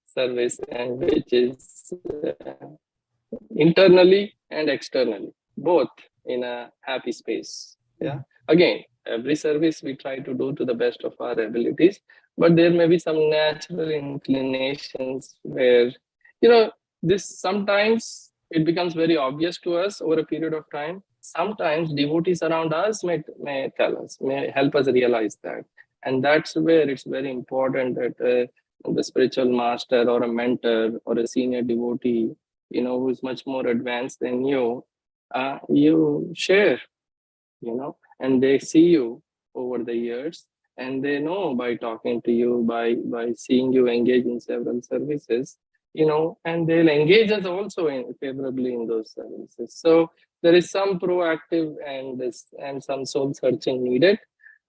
service, and which is internally and externally, both in a happy space. Again, every service we try to do to the best of our abilities, but there may be some natural inclinations where, this sometimes it becomes very obvious to us over a period of time. Sometimes devotees around us may tell us, may help us realize that. And that's where it's very important that the spiritual master or a mentor or a senior devotee, who is much more advanced than you, you share, and they see you over the years, and they know by talking to you, by seeing you engage in several services, and they'll engage us also favorably in those services. So there is some proactive and some soul searching needed,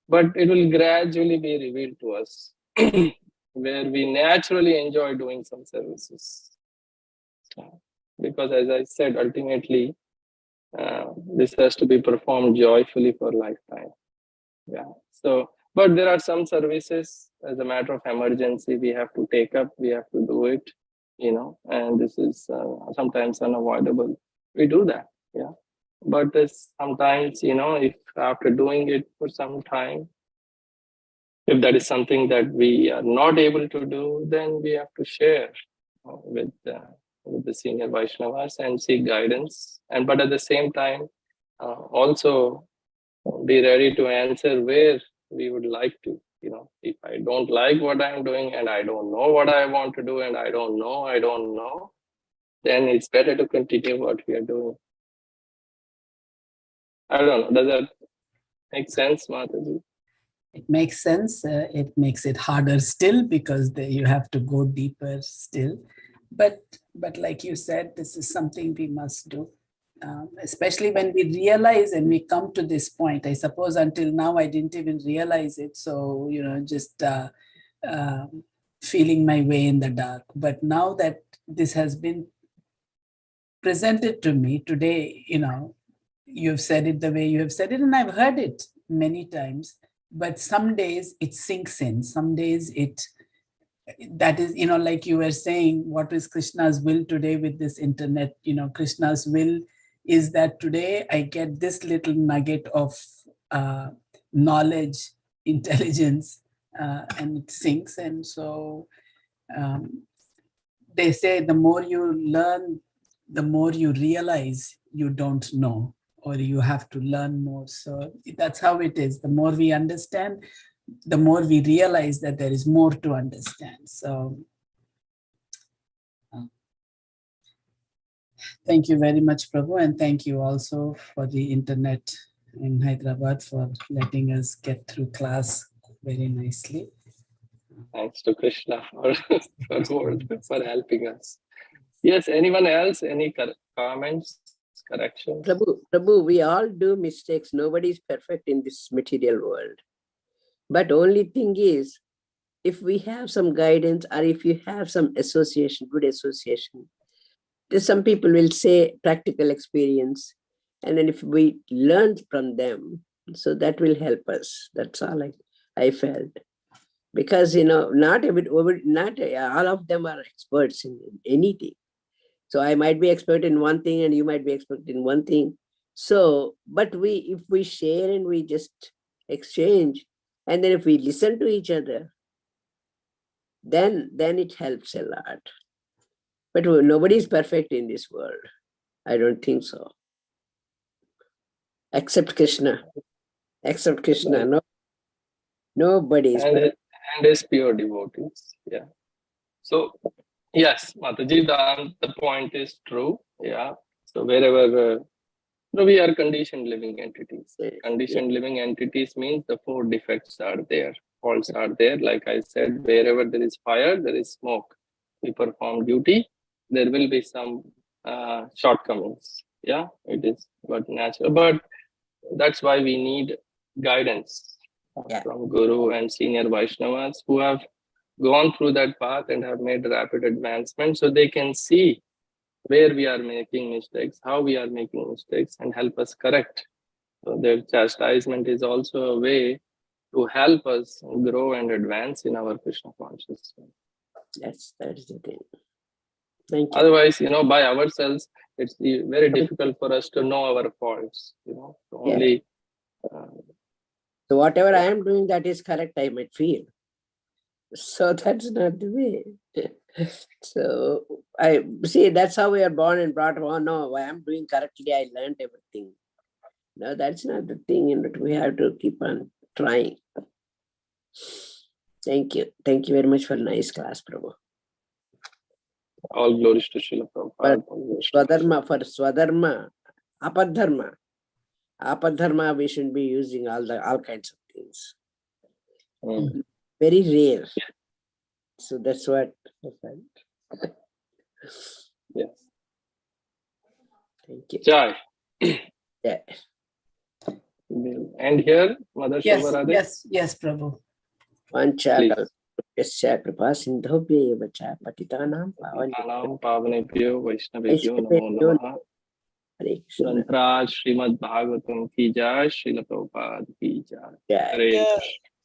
but it will gradually be revealed to us where we naturally enjoy doing some services. Because as I said, ultimately, this has to be performed joyfully for lifetime. So, but there are some services as a matter of emergency we have to take up, we have to do it, and this is sometimes unavoidable. We do that, but sometimes, if after doing it for some time, if that is something that we are not able to do, then we have to share with the senior Vaishnavas and seek guidance. But at the same time, also be ready to answer where we would like to. If I don't like what I'm doing and I don't know what I want to do and I don't know, then it's better to continue what we are doing. I don't know. Does that make sense, Mataji? It makes sense. It makes it harder still because you have to go deeper still. But like you said, this is something we must do, especially when we realize and we come to this point. I suppose until now I didn't even realize it. So, just feeling my way in the dark. But now that this has been presented to me today, you've said it the way you have said it, and I've heard it many times. But some days it sinks in. Some days that is, like you were saying, what is Krishna's will today with this internet? Krishna's will is that today I get this little nugget of knowledge, intelligence, and it sinks. And so they say the more you learn, the more you realize you don't know, or you have to learn more. So that's how it is. The more we understand, the more we realize that there is more to understand. So thank you very much, Prabhu, and thank you also for the internet in Hyderabad for letting us get through class very nicely. Thanks to Krishna for helping us. Yes, anyone else? Any comments, corrections? Prabhu, we all do mistakes. Nobody is perfect in this material world. But only thing is, if we have some guidance or if you have some association, good association, some people will say practical experience. And then if we learn from them, so that will help us. That's all I felt. Because, not all of them are experts in anything. So I might be expert in one thing and you might be expert in one thing. So, but if we share and we just exchange, and then if we listen to each other, then it helps a lot. But nobody is perfect in this world. I don't think so. Except Krishna. Except Krishna. No, nobody is perfect. And his pure devotees. Yeah. So, yes, Mataji, the point is true. Yeah. So wherever we are conditioned living entities. Conditioned living entities means the 4 defects are there. Faults are there. Like I said, wherever there is fire, there is smoke. We perform duty, there will be some shortcomings. Yeah, it is but natural. But that's why we need guidance from Guru and senior Vaishnavas who have gone through that path and have made rapid advancement, so they can see where we are making mistakes, how we are making mistakes, and help us correct. So their chastisement is also a way to help us grow and advance in our Krishna consciousness. That's the thing. Thank you. Otherwise, by ourselves, it's very difficult for us to know our faults. Only. So whatever I am doing that is correct, I might feel. So that's not the way. So I see that's how we are born and brought up. Oh no, I am doing correctly. I learned everything. No, that's not the thing. We have to keep on trying. Thank you. Thank you very much for nice class, Prabhu. All glories to Srila Prabhupada. For Swadharma, Apadharma, we should be using all kinds of things. Very rare. So that's what I felt. Yes. Thank you. Jai. Yeah. And here, Mother Shobharade. Yes, Prabhu. Yasya kripa sindhobhya eva cha patitanam pavanebhyo Vaishnavebhyo namo namaha. Grantaraj Srimad Bhagavatam ki jai, Srila Prabhupada ki jai. Hare Krishna.